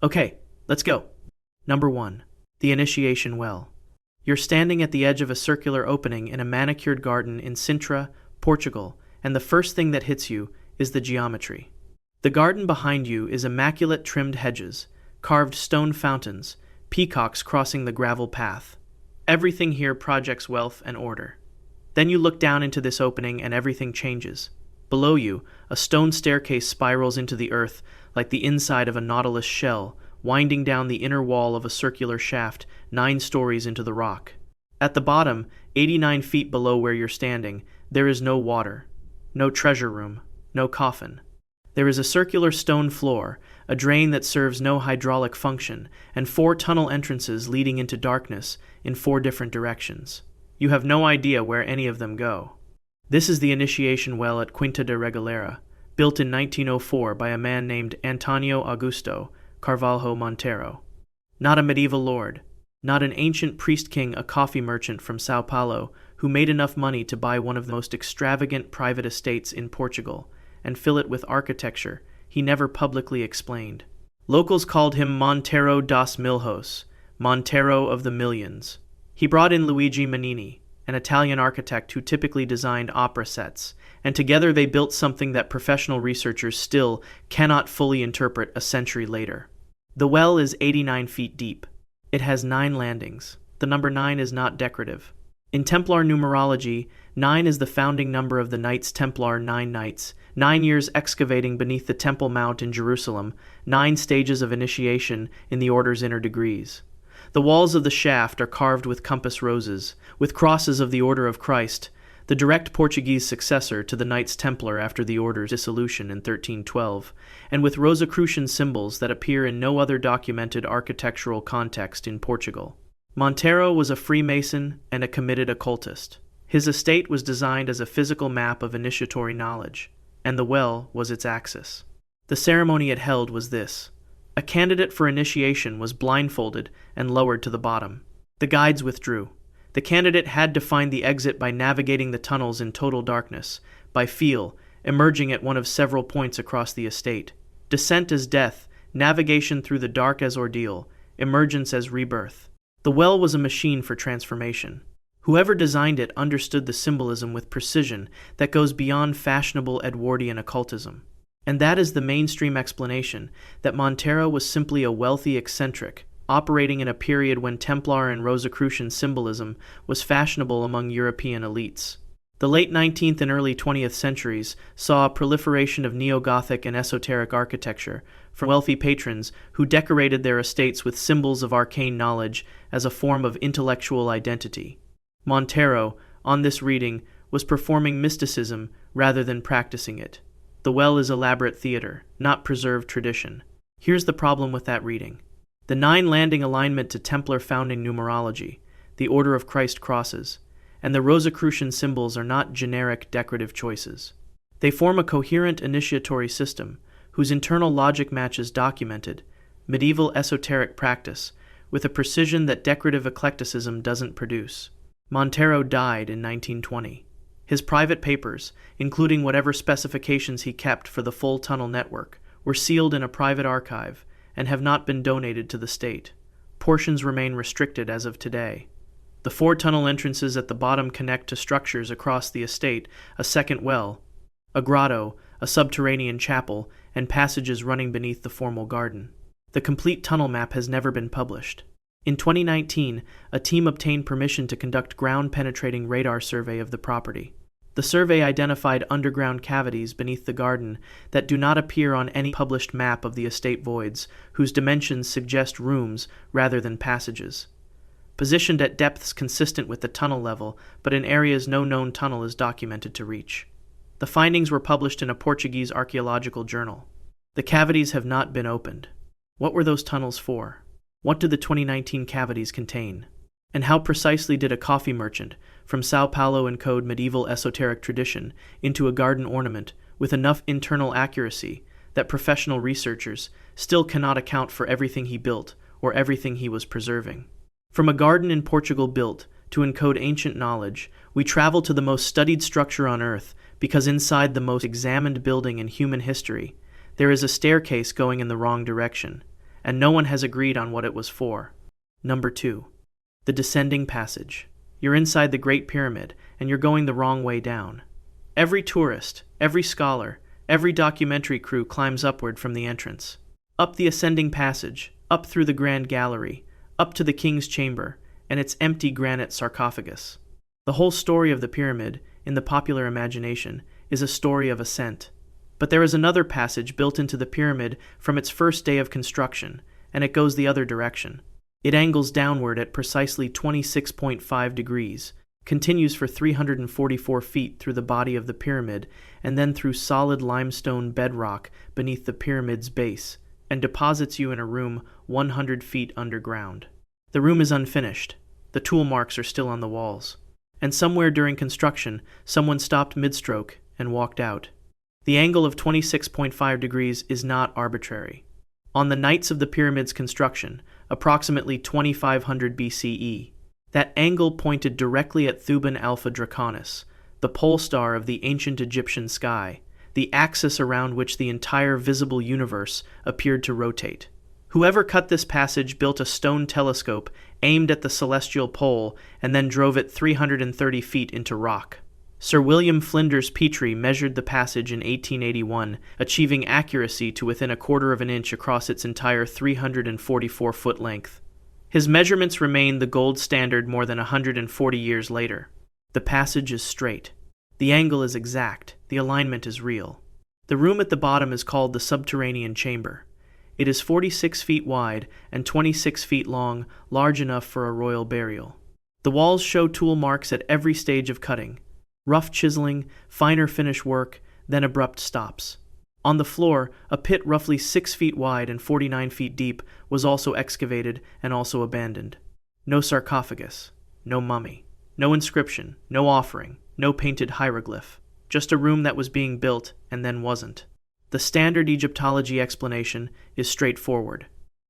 Okay, let's go. Number 1. The initiation well. You're standing at the edge of a circular opening in a manicured garden in Sintra, Portugal, and the first thing that hits you is the geometry. The garden behind you is immaculate trimmed hedges, carved stone fountains, peacocks crossing the gravel path. Everything here projects wealth and order. Then you look down into this opening and everything changes. Below you, a stone staircase spirals into the earth like the inside of a nautilus shell, winding down the inner wall of a circular shaft 9 stories into the rock. At the bottom, 89 feet below where you're standing, there is no water, no treasure room, no coffin. There is a circular stone floor, a drain that serves no hydraulic function, and 4 tunnel entrances leading into darkness in 4 different directions. You have no idea where any of them go. This is the initiation well at Quinta de Regalera, built in 1904 by a man named Antonio Augusto Carvalho Montero. Not a medieval lord, not an ancient priest-king, a coffee merchant from Sao Paulo who made enough money to buy one of the most extravagant private estates in Portugal and fill it with architecture he never publicly explained. Locals called him Montero das Milhos, Montero of the Millions. He brought in Luigi Manini, an Italian architect who typically designed opera sets, and together they built something that professional researchers still cannot fully interpret a century later. The well is 89 feet deep. It has 9 landings. The number 9 is not decorative. In Templar numerology, 9 is the founding number of the Knights Templar, 9 knights, 9 years excavating beneath the Temple Mount in Jerusalem, 9 stages of initiation in the order's inner degrees. The walls of the shaft are carved with compass roses, with crosses of the Order of Christ, the direct Portuguese successor to the Knights Templar after the order's dissolution in 1312, and with Rosicrucian symbols that appear in no other documented architectural context in Portugal. Montero was a Freemason and a committed occultist. His estate was designed as a physical map of initiatory knowledge, and the well was its axis. The ceremony it held was this. A candidate for initiation was blindfolded and lowered to the bottom. The guides withdrew. The candidate had to find the exit by navigating the tunnels in total darkness, by feel, emerging at one of several points across the estate. Descent as death, navigation through the dark as ordeal, emergence as rebirth. The well was a machine for transformation. Whoever designed it understood the symbolism with precision that goes beyond fashionable Edwardian occultism. And that is the mainstream explanation, that Montero was simply a wealthy eccentric, operating in a period when Templar and Rosicrucian symbolism was fashionable among European elites. The late 19th and early 20th centuries saw a proliferation of neo-Gothic and esoteric architecture from wealthy patrons who decorated their estates with symbols of arcane knowledge as a form of intellectual identity. Montero, on this reading, was performing mysticism rather than practicing it. The well is elaborate theater, not preserved tradition. Here's the problem with that reading. The 9 landing alignment to Templar founding numerology, the Order of Christ crosses, and the Rosicrucian symbols are not generic decorative choices. They form a coherent initiatory system whose internal logic matches documented, medieval esoteric practice with a precision that decorative eclecticism doesn't produce. Montero died in 1920. His private papers, including whatever specifications he kept for the full tunnel network, were sealed in a private archive and have not been donated to the state. Portions remain restricted as of today. The 4 tunnel entrances at the bottom connect to structures across the estate, a second well, a grotto, a subterranean chapel, and passages running beneath the formal garden. The complete tunnel map has never been published. In 2019, a team obtained permission to conduct ground-penetrating radar survey of the property. The survey identified underground cavities beneath the garden that do not appear on any published map of the estate voids, whose dimensions suggest rooms rather than passages. Positioned at depths consistent with the tunnel level, but in areas no known tunnel is documented to reach. The findings were published in a Portuguese archaeological journal. The cavities have not been opened. What were those tunnels for? What did the 2019 cavities contain? And how precisely did a coffee merchant from Sao Paulo encode medieval esoteric tradition into a garden ornament with enough internal accuracy that professional researchers still cannot account for everything he built or everything he was preserving? From a garden in Portugal built to encode ancient knowledge, we travel to the most studied structure on Earth because inside the most examined building in human history, there is a staircase going in the wrong direction, and no one has agreed on what it was for. Number 2. The descending passage. You're inside the Great Pyramid, and you're going the wrong way down. Every tourist, every scholar, every documentary crew climbs upward from the entrance. Up the ascending passage, up through the Grand Gallery, up to the King's Chamber, and its empty granite sarcophagus. The whole story of the pyramid, in the popular imagination, is a story of ascent. But there is another passage built into the pyramid from its first day of construction, and it goes the other direction. It angles downward at precisely 26.5 degrees, continues for 344 feet through the body of the pyramid, and then through solid limestone bedrock beneath the pyramid's base, and deposits you in a room 100 feet underground. The room is unfinished. The tool marks are still on the walls. And somewhere during construction, someone stopped mid-stroke and walked out. The angle of 26.5 degrees is not arbitrary. On the nights of the pyramid's construction, approximately 2500 BCE, that angle pointed directly at Thuban Alpha Draconis, the pole star of the ancient Egyptian sky, the axis around which the entire visible universe appeared to rotate. Whoever cut this passage built a stone telescope aimed at the celestial pole and then drove it 330 feet into rock. Sir William Flinders Petrie measured the passage in 1881, achieving accuracy to within a quarter of an inch across its entire 344-foot length. His measurements remain the gold standard more than 140 years later. The passage is straight. The angle is exact. The alignment is real. The room at the bottom is called the subterranean chamber. It is 46 feet wide and 26 feet long, large enough for a royal burial. The walls show tool marks at every stage of cutting. Rough chiseling, finer finish work, then abrupt stops. On the floor, a pit roughly 6 feet wide and 49 feet deep was also excavated and also abandoned. No sarcophagus, no mummy, no inscription, no offering, no painted hieroglyph. Just a room that was being built and then wasn't. The standard Egyptology explanation is straightforward.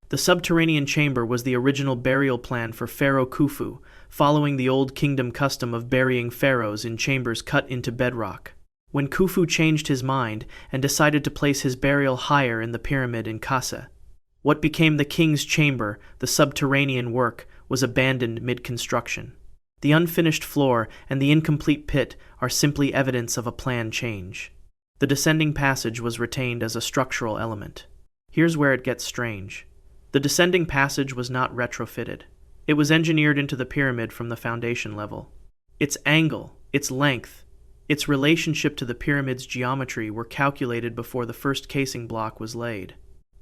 The subterranean chamber was the original burial plan for Pharaoh Khufu, following the Old Kingdom custom of burying pharaohs in chambers cut into bedrock. When Khufu changed his mind and decided to place his burial higher in the pyramid in Kasa, what became the king's chamber, the subterranean work, was abandoned mid-construction. The unfinished floor and the incomplete pit are simply evidence of a plan change. The descending passage was retained as a structural element. Here's where it gets strange. The descending passage was not retrofitted. It was engineered into the pyramid from the foundation level. Its angle, its length, its relationship to the pyramid's geometry were calculated before the first casing block was laid.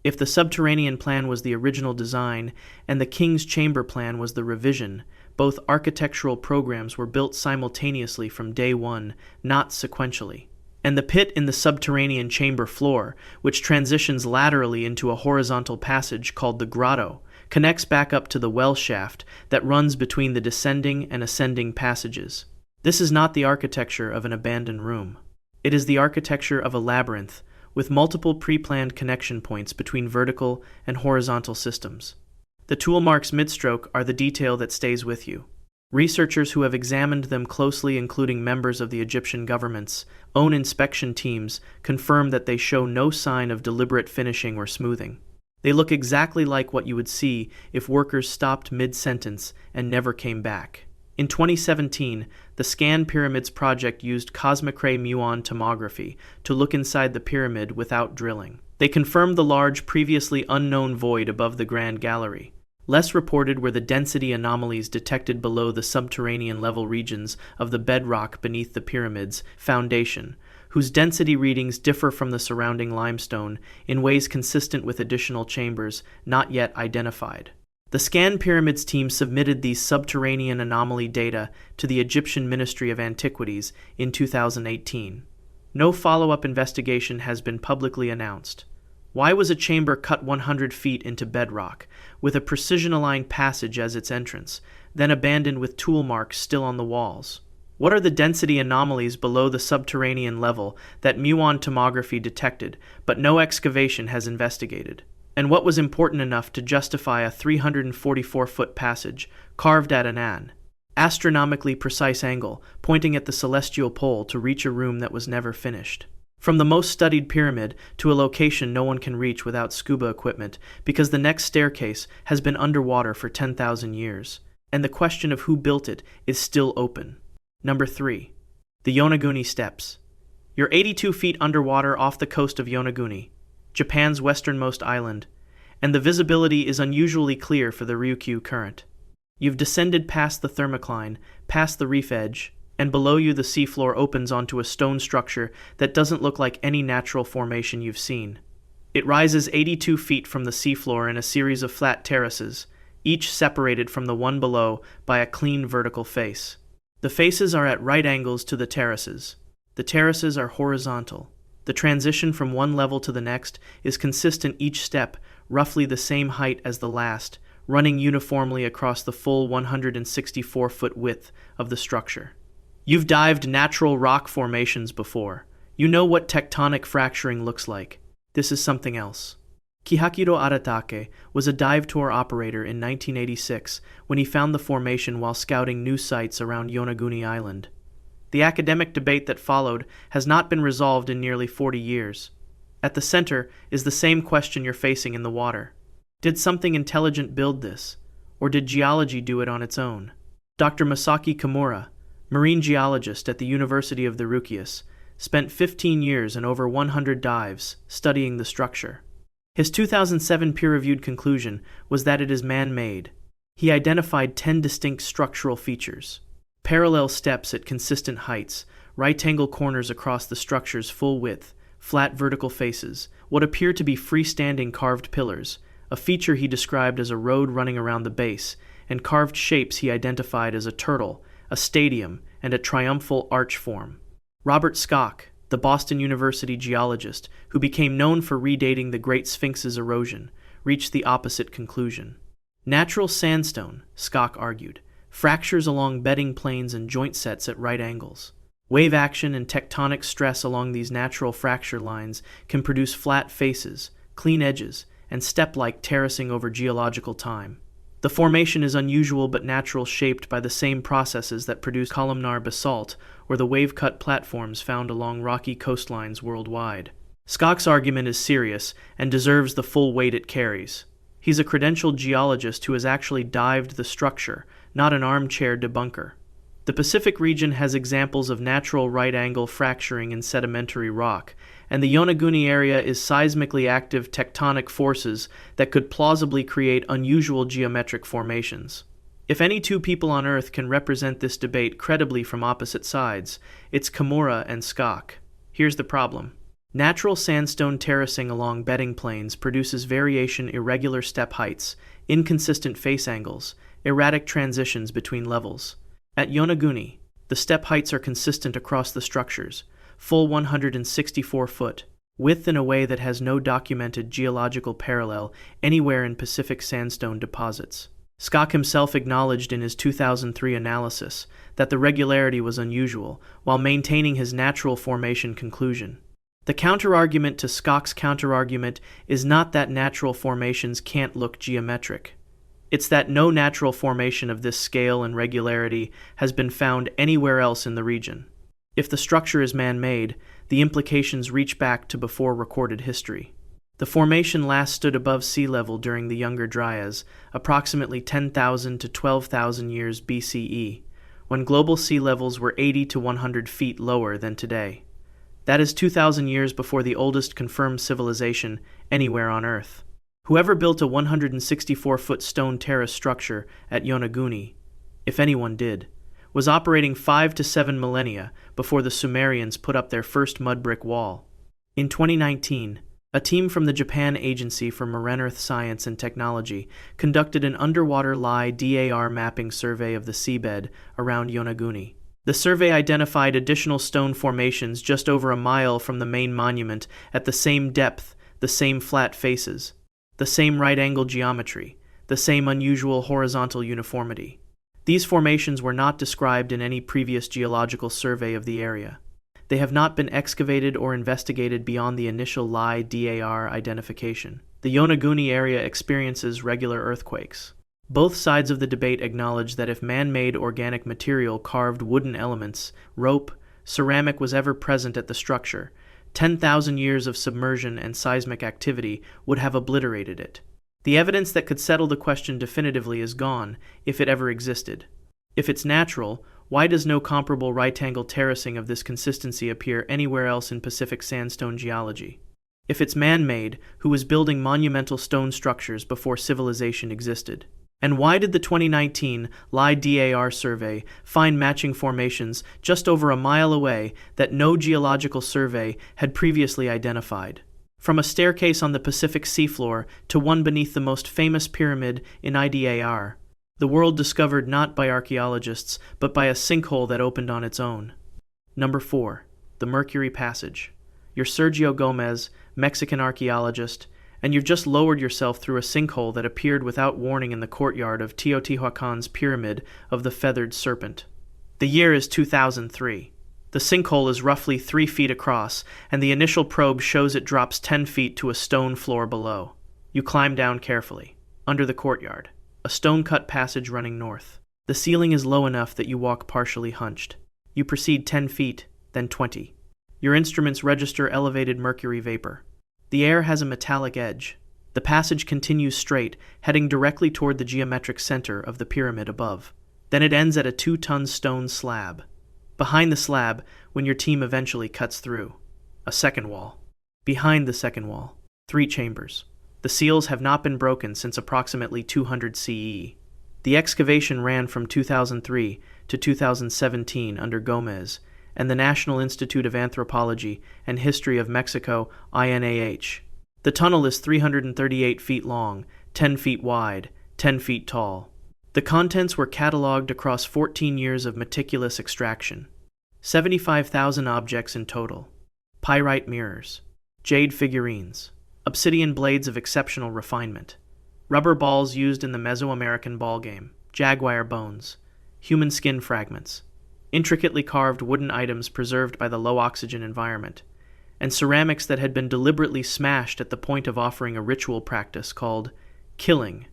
If the subterranean plan was the original design and the king's chamber plan was the revision, both architectural programs were built simultaneously from day one, not sequentially. And the pit in the subterranean chamber floor, which transitions laterally into a horizontal passage called the grotto, connects back up to the well shaft that runs between the descending and ascending passages. This is not the architecture of an abandoned room. It is the architecture of a labyrinth, with multiple pre-planned connection points between vertical and horizontal systems. The tool marks mid-stroke are the detail that stays with you. Researchers who have examined them closely, including members of the Egyptian government's own inspection teams, confirm that they show no sign of deliberate finishing or smoothing. They look exactly like what you would see if workers stopped mid-sentence and never came back. In 2017, the Scan Pyramids project used cosmic ray Muon tomography to look inside the pyramid without drilling. They confirmed the large, previously unknown void above the Grand Gallery. Less reported were the density anomalies detected below the subterranean level regions of the bedrock beneath the pyramid's foundation, whose density readings differ from the surrounding limestone in ways consistent with additional chambers not yet identified. The Scan Pyramids team submitted these subterranean anomaly data to the Egyptian Ministry of Antiquities in 2018. No follow-up investigation has been publicly announced. Why was a chamber cut 100 feet into bedrock, with a precision-aligned passage as its entrance, then abandoned with tool marks still on the walls? What are the density anomalies below the subterranean level that Muon tomography detected, but no excavation has investigated? And what was important enough to justify a 344-foot passage, carved at an astronomically precise angle, pointing at the celestial pole to reach a room that was never finished? From the most studied pyramid to a location no one can reach without scuba equipment because the next staircase has been underwater for 10,000 years, and the question of who built it is still open. Number 3. The Yonaguni Steps. You're 82 feet underwater off the coast of Yonaguni, Japan's westernmost island, and the visibility is unusually clear for the Ryukyu current. You've descended past the thermocline, past the reef edge, and below you the seafloor opens onto a stone structure that doesn't look like any natural formation you've seen. It rises 82 feet from the seafloor in a series of flat terraces, each separated from the one below by a clean vertical face. The faces are at right angles to the terraces. The terraces are horizontal. The transition from one level to the next is consistent each step, roughly the same height as the last, running uniformly across the full 164-foot width of the structure. You've dived natural rock formations before. You know what tectonic fracturing looks like. This is something else. Kihachiro Aratake was a dive tour operator in 1986 when he found the formation while scouting new sites around Yonaguni Island. The academic debate that followed has not been resolved in nearly 40 years. At the center is the same question you're facing in the water. Did something intelligent build this, or did geology do it on its own? Dr. Masaki Kimura, marine geologist at the University of the Ryukyu, spent 15 years and over 100 dives studying the structure. His 2007 peer-reviewed conclusion was that it is man-made. He identified 10 distinct structural features: parallel steps at consistent heights, right-angle corners across the structure's full width, flat vertical faces, what appear to be freestanding carved pillars, a feature he described as a road running around the base, and carved shapes he identified as a turtle, a stadium, and a triumphal arch form. Robert Schoch, the Boston University geologist who became known for redating the Great Sphinx's erosion, reached the opposite conclusion. Natural sandstone, Schoch argued, fractures along bedding planes and joint sets at right angles. Wave action and tectonic stress along these natural fracture lines can produce flat faces, clean edges, and step-like terracing over geological time. The formation is unusual but natural, shaped by the same processes that produce columnar basalt or the wave-cut platforms found along rocky coastlines worldwide. Schoch's argument is serious and deserves the full weight it carries. He's a credentialed geologist who has actually dived the structure, not an armchair debunker. The Pacific region has examples of natural right-angle fracturing in sedimentary rock, and the Yonaguni area is seismically active tectonic forces that could plausibly create unusual geometric formations. If any two people on Earth can represent this debate credibly from opposite sides, it's Kimura and Schoch. Here's the problem. Natural sandstone terracing along bedding planes produces variation, irregular step heights, inconsistent face angles, erratic transitions between levels. At Yonaguni, the step heights are consistent across the structures, full 164 foot, width in a way that has no documented geological parallel anywhere in Pacific sandstone deposits. Schoch himself acknowledged in his 2003 analysis that the regularity was unusual, while maintaining his natural formation conclusion. The counterargument to Schoch's counterargument is not that natural formations can't look geometric. It's that no natural formation of this scale and regularity has been found anywhere else in the region. If the structure is man-made, the implications reach back to before recorded history. The formation last stood above sea level during the Younger Dryas, approximately 10,000 to 12,000 years BCE, when global sea levels were 80 to 100 feet lower than today. That is 2,000 years before the oldest confirmed civilization anywhere on Earth. Whoever built a 164-foot stone terrace structure at Yonaguni, if anyone did, was operating 5 to 7 millennia before the Sumerians put up their first mud brick wall. In 2019, a team from the Japan Agency for Marine Earth Science and Technology conducted an underwater lie DAR mapping survey of the seabed around Yonaguni. The survey identified additional stone formations just over a mile from the main monument at the same depth, the same flat faces, the same right-angle geometry, the same unusual horizontal uniformity. These formations were not described in any previous geological survey of the area. They have not been excavated or investigated beyond the initial lie DAR identification. The Yonaguni area experiences regular earthquakes. Both sides of the debate acknowledge that if man-made organic material carved wooden elements, rope, ceramic was ever present at the structure, 10,000 years of submersion and seismic activity would have obliterated it. The evidence that could settle the question definitively is gone, if it ever existed. If it's natural, why does no comparable right-angle terracing of this consistency appear anywhere else in Pacific sandstone geology? If it's man-made, who was building monumental stone structures before civilization existed? And why did the 2019 LIDAR survey find matching formations just over a mile away that no geological survey had previously identified? From a staircase on the Pacific seafloor to one beneath the most famous pyramid in IDAR, the world discovered not by archaeologists, but by a sinkhole that opened on its own. Number 4. The Mercury Passage. You're Sergio Gomez, Mexican archaeologist, and you've just lowered yourself through a sinkhole that appeared without warning in the courtyard of Teotihuacan's Pyramid of the Feathered Serpent. The year is 2003. The sinkhole is roughly 3 feet across, and the initial probe shows it drops 10 feet to a stone floor below. You climb down carefully. Under the courtyard, a stone-cut passage running north. The ceiling is low enough that you walk partially hunched. You proceed 10 feet, then 20. Your instruments register elevated mercury vapor. The air has a metallic edge. The passage continues straight, heading directly toward the geometric center of the pyramid above. Then it ends at a 2-ton stone slab. Behind the slab, when your team eventually cuts through, a second wall. Behind the second wall, 3 chambers. The seals have not been broken since approximately 200 CE. The excavation ran from 2003 to 2017 under Gomez and the National Institute of Anthropology and History of Mexico, INAH. The tunnel is 338 feet long, 10 feet wide, 10 feet tall. The contents were cataloged across 14 years of meticulous extraction. 75,000 objects in total. Pyrite mirrors, jade figurines, obsidian blades of exceptional refinement, rubber balls used in the Mesoamerican ball game, jaguar bones, human skin fragments, intricately carved wooden items preserved by the low-oxygen environment, and ceramics that had been deliberately smashed at the point of offering a ritual practice called killing,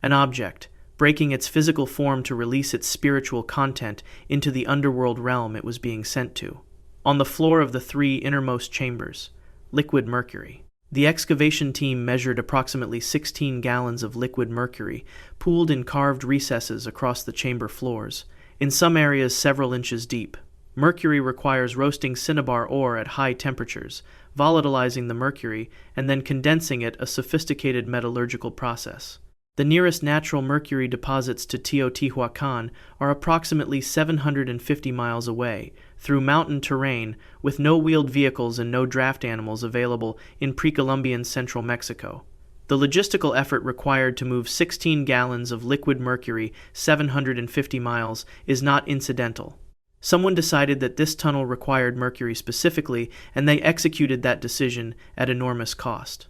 an object, breaking its physical form to release its spiritual content into the underworld realm it was being sent to. On the floor of the 3 innermost chambers, liquid mercury. The excavation team measured approximately 16 gallons of liquid mercury, pooled in carved recesses across the chamber floors, in some areas several inches deep. Mercury requires roasting cinnabar ore at high temperatures, volatilizing the mercury, and then condensing it, a sophisticated metallurgical process. The nearest natural mercury deposits to Teotihuacan are approximately 750 miles away, through mountain terrain, with no wheeled vehicles and no draft animals available in pre-Columbian central Mexico. The logistical effort required to move 16 gallons of liquid mercury 750 miles is not incidental. Someone decided that this tunnel required mercury specifically, and they executed that decision at enormous cost.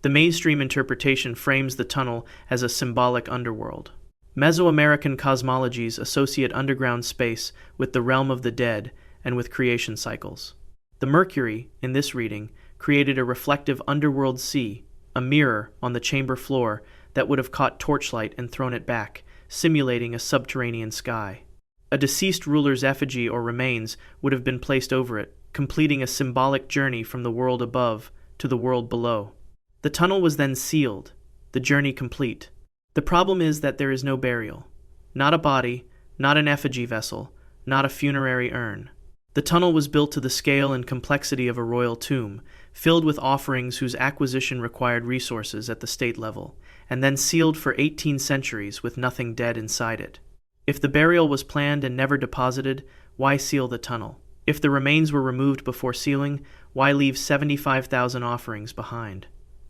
The mainstream interpretation frames the tunnel as a symbolic underworld. Mesoamerican cosmologies associate underground space with the realm of the dead and with creation cycles. The mercury, in this reading, created a reflective underworld sea, a mirror on the chamber floor that would have caught torchlight and thrown it back, simulating a subterranean sky. A deceased ruler's effigy or remains would have been placed over it, completing a symbolic journey from the world above to the world below. The tunnel was then sealed, the journey complete. The problem is that there is no burial. Not a body, not an effigy vessel, not a funerary urn. The tunnel was built to the scale and complexity of a royal tomb, filled with offerings whose acquisition required resources at the state level, and then sealed for 18 centuries with nothing dead inside it. If the burial was planned and never deposited, why seal the tunnel? If the remains were removed before sealing, why leave 75,000 offerings behind?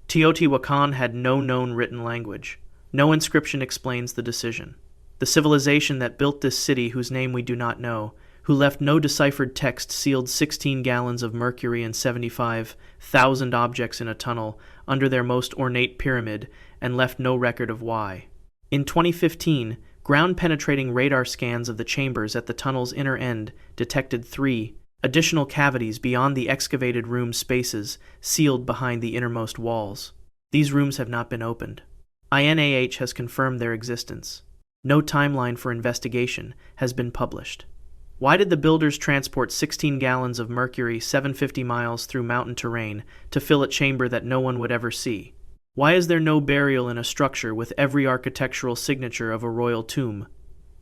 Teotihuacan had no known written language. No inscription explains the decision. The civilization that built this city, whose name we do not know, who left no deciphered text, sealed 16 gallons of mercury and 75,000 objects in a tunnel under their most ornate pyramid, and left no record of why. In 2015, ground-penetrating radar scans of the chambers at the tunnel's inner end detected 3 additional cavities beyond the excavated room spaces sealed behind the innermost walls. These rooms have not been opened. INAH has confirmed their existence. No timeline for investigation has been published. Why did the builders transport 16 gallons of mercury 750 miles through mountain terrain to fill a chamber that no one would ever see? Why is there no burial in a structure with every architectural signature of a royal tomb?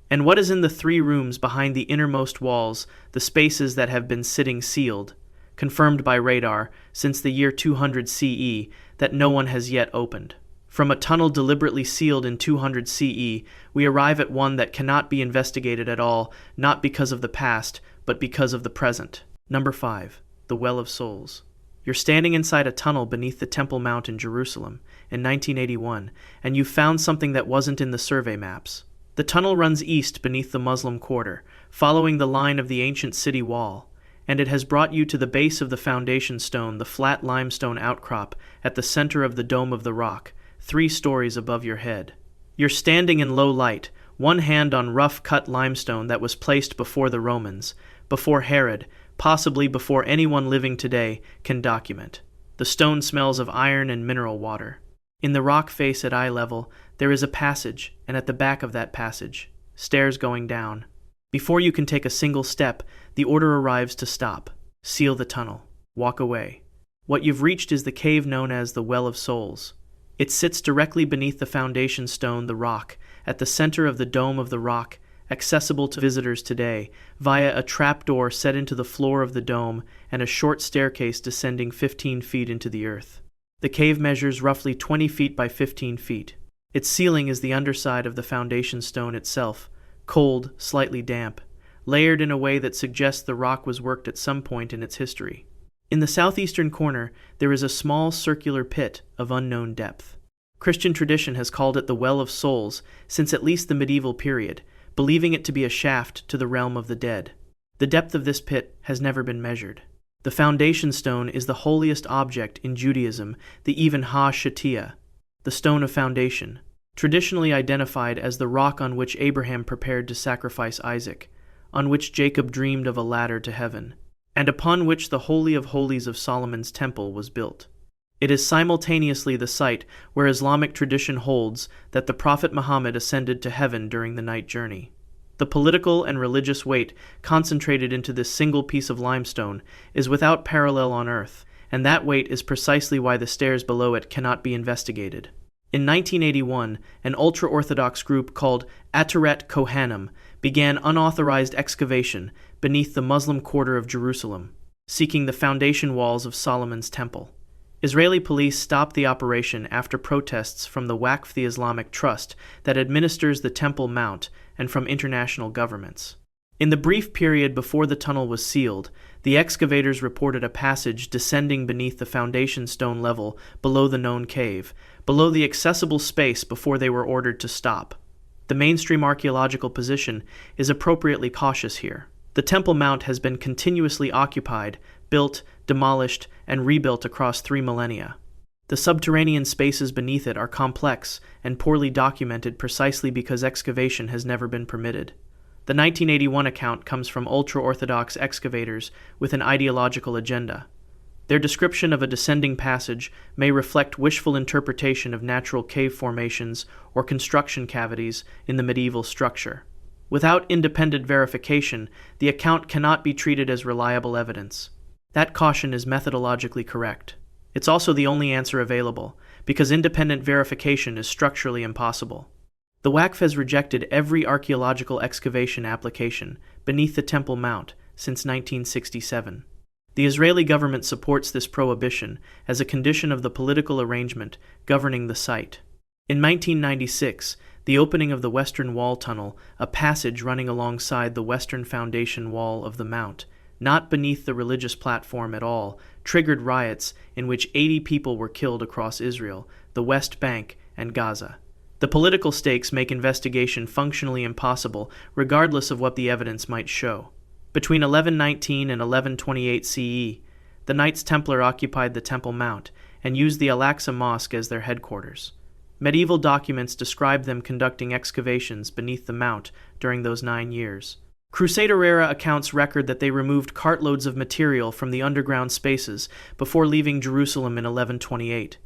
And what is in the 3 rooms behind the innermost walls, the spaces that have been sitting sealed, confirmed by radar since the year 200 CE, that no one has yet opened? From a tunnel deliberately sealed in 200 CE, we arrive at one that cannot be investigated at all, not because of the past, but because of the present. Number 5. The Well of Souls. You're standing inside a tunnel beneath the Temple Mount in Jerusalem in 1981, and you found something that wasn't in the survey maps. The tunnel runs east beneath the Muslim quarter, following the line of the ancient city wall, and it has brought you to the base of the foundation stone, the flat limestone outcrop at the center of the Dome of the Rock, 3 stories above your head. You're standing in low light, one hand on rough-cut limestone that was placed before the Romans, before Herod, possibly before anyone living today can document. The stone smells of iron and mineral water. In the rock face at eye level, there is a passage, and at the back of that passage, stairs going down. Before you can take a single step, the order arrives to stop, seal the tunnel, walk away. What you've reached is the cave known as the Well of Souls. It sits directly beneath the foundation stone, the rock, at the center of the Dome of the Rock, accessible to visitors today via a trapdoor set into the floor of the dome and a short staircase descending 15 feet into the earth. The cave measures roughly 20 feet by 15 feet. Its ceiling is the underside of the foundation stone itself, cold, slightly damp, layered in a way that suggests the rock was worked at some point in its history. In the southeastern corner, there is a small circular pit of unknown depth. Christian tradition has called it the Well of Souls since at least the medieval period, believing it to be a shaft to the realm of the dead. The depth of this pit has never been measured. The foundation stone is the holiest object in Judaism, the even Ha-Shatiyah, the stone of foundation, traditionally identified as the rock on which Abraham prepared to sacrifice Isaac, on which Jacob dreamed of a ladder to heaven, and upon which the Holy of Holies of Solomon's temple was built. It is simultaneously the site where Islamic tradition holds that the Prophet Muhammad ascended to heaven during the night journey. The political and religious weight concentrated into this single piece of limestone is without parallel on earth, and that weight is precisely why the stairs below it cannot be investigated. In 1981, an ultra-Orthodox group called Ataret Kohanim began unauthorized excavation beneath the Muslim quarter of Jerusalem, seeking the foundation walls of Solomon's temple. Israeli police stopped the operation after protests from the Waqf, the Islamic trust that administers the Temple Mount, and from international governments. In the brief period before the tunnel was sealed, the excavators reported a passage descending beneath the foundation stone level below the known cave, below the accessible space before they were ordered to stop. The mainstream archaeological position is appropriately cautious here. The Temple Mount has been continuously occupied, built, demolished, and rebuilt across 3 millennia. The subterranean spaces beneath it are complex and poorly documented precisely because excavation has never been permitted. The 1981 account comes from ultra-Orthodox excavators with an ideological agenda. Their description of a descending passage may reflect wishful interpretation of natural cave formations or construction cavities in the medieval structure. Without independent verification, the account cannot be treated as reliable evidence. That caution is methodologically correct. It's also the only answer available, because independent verification is structurally impossible. The Waqf has rejected every archaeological excavation application beneath the Temple Mount since 1967. The Israeli government supports this prohibition as a condition of the political arrangement governing the site. In 1996, the opening of the Western Wall Tunnel, a passage running alongside the western foundation wall of the Mount, not beneath the religious platform at all, triggered riots in which 80 people were killed across Israel, the West Bank, and Gaza. The political stakes make investigation functionally impossible, regardless of what the evidence might show. Between 1119 and 1128 CE, the Knights Templar occupied the Temple Mount and used the Al-Aqsa Mosque as their headquarters. Medieval documents describe them conducting excavations beneath the mount during those 9 years. Crusader-era accounts record that they removed cartloads of material from the underground spaces before leaving Jerusalem in 1128.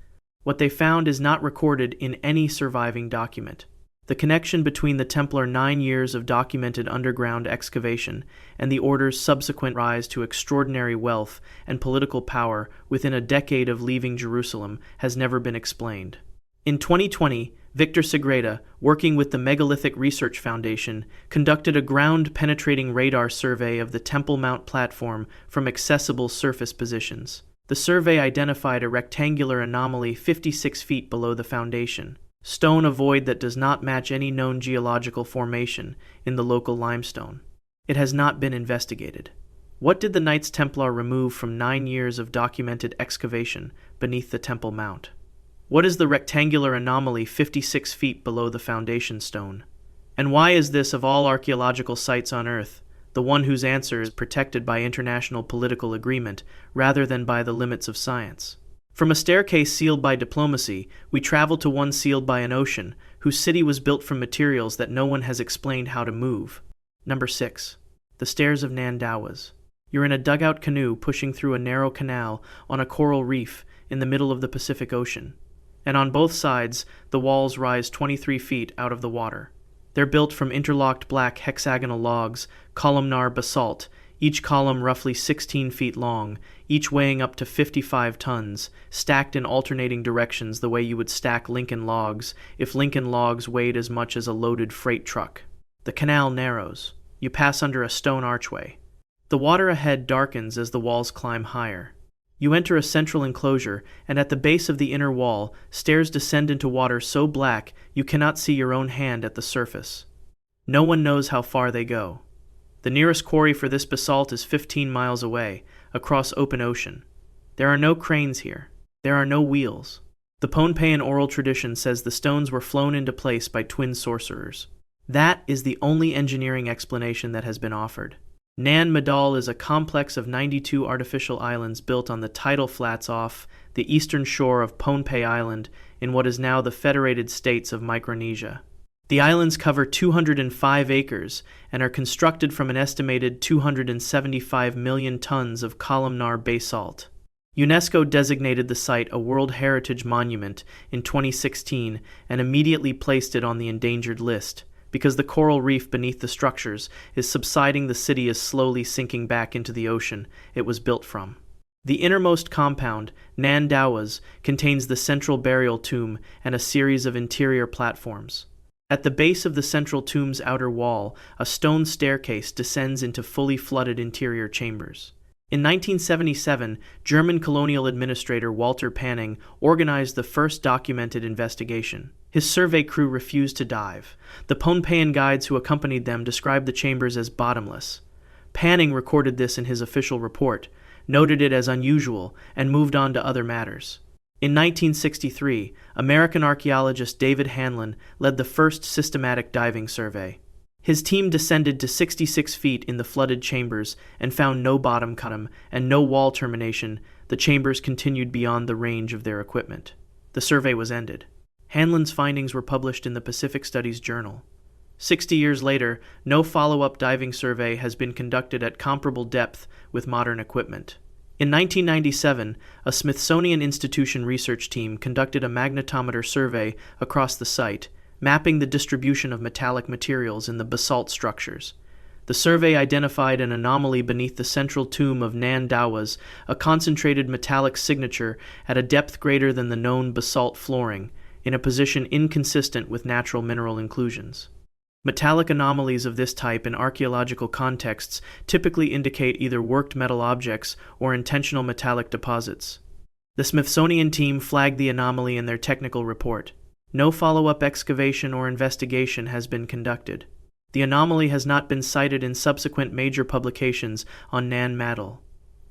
What they found is not recorded in any surviving document. The connection between the Templar 9 years of documented underground excavation and the order's subsequent rise to extraordinary wealth and political power within a decade of leaving Jerusalem has never been explained. In 2020, Victor Segreda, working with the Megalithic Research Foundation, conducted a ground-penetrating radar survey of the Temple Mount platform from accessible surface positions. The survey identified a rectangular anomaly 56 feet below the foundation. Stone a void that does not match any known geological formation in the local limestone. It has not been investigated. What did the Knights Templar remove from 9 years of documented excavation beneath the Temple Mount? What is the rectangular anomaly 56 feet below the foundation stone? And why is this, of all archaeological sites on Earth, the one whose answer is protected by international political agreement rather than by the limits of science? From a staircase sealed by diplomacy, we travel to one sealed by an ocean, whose city was built from materials that no one has explained how to move. Number 6. The Stairs of Nan Douwas. You're in a dugout canoe pushing through a narrow canal on a coral reef in the middle of the Pacific Ocean. And on both sides, the walls rise 23 feet out of the water. They're built from interlocked black hexagonal logs, columnar basalt, each column roughly 16 feet long, each weighing up to 55 tons, stacked in alternating directions the way you would stack Lincoln logs if Lincoln logs weighed as much as a loaded freight truck. The canal narrows. You pass under a stone archway. The water ahead darkens as the walls climb higher. You enter a central enclosure, and at the base of the inner wall, stairs descend into water so black you cannot see your own hand at the surface. No one knows how far they go. The nearest quarry for this basalt is 15 miles away, across open ocean. There are no cranes here. There are no wheels. The Pohnpeian oral tradition says the stones were flown into place by twin sorcerers. That is the only engineering explanation that has been offered. Nan Madol is a complex of 92 artificial islands built on the tidal flats off the eastern shore of Pohnpei Island in what is now the Federated States of Micronesia. The islands cover 205 acres and are constructed from an estimated 275 million tons of columnar basalt. UNESCO designated the site a World Heritage Monument in 2016 and immediately placed it on the endangered list, because the coral reef beneath the structures is subsiding. The city is slowly sinking back into the ocean it was built from. The innermost compound, Nan Douwas, contains the central burial tomb and a series of interior platforms. At the base of the central tomb's outer wall, a stone staircase descends into fully flooded interior chambers. In 1977, German colonial administrator Walter Panning organized the first documented investigation. His survey crew refused to dive. The Pohnpeian guides who accompanied them described the chambers as bottomless. Panning recorded this in his official report, noted it as unusual, and moved on to other matters. In 1963, American archaeologist David Hanlon led the first systematic diving survey. His team descended to 66 feet in the flooded chambers and found no bottom cut and no wall termination. The chambers continued beyond the range of their equipment. The survey was ended. Hanlon's findings were published in the Pacific Studies Journal. 60 years later, no follow-up diving survey has been conducted at comparable depth with modern equipment. In 1997, a Smithsonian Institution research team conducted a magnetometer survey across the site, mapping the distribution of metallic materials in the basalt structures. The survey identified an anomaly beneath the central tomb of Nan Douwas, a concentrated metallic signature at a depth greater than the known basalt flooring, in a position inconsistent with natural mineral inclusions. Metallic anomalies of this type in archaeological contexts typically indicate either worked metal objects or intentional metallic deposits. The Smithsonian team flagged the anomaly in their technical report. No follow-up excavation or investigation has been conducted. The anomaly has not been cited in subsequent major publications on Nan Madol.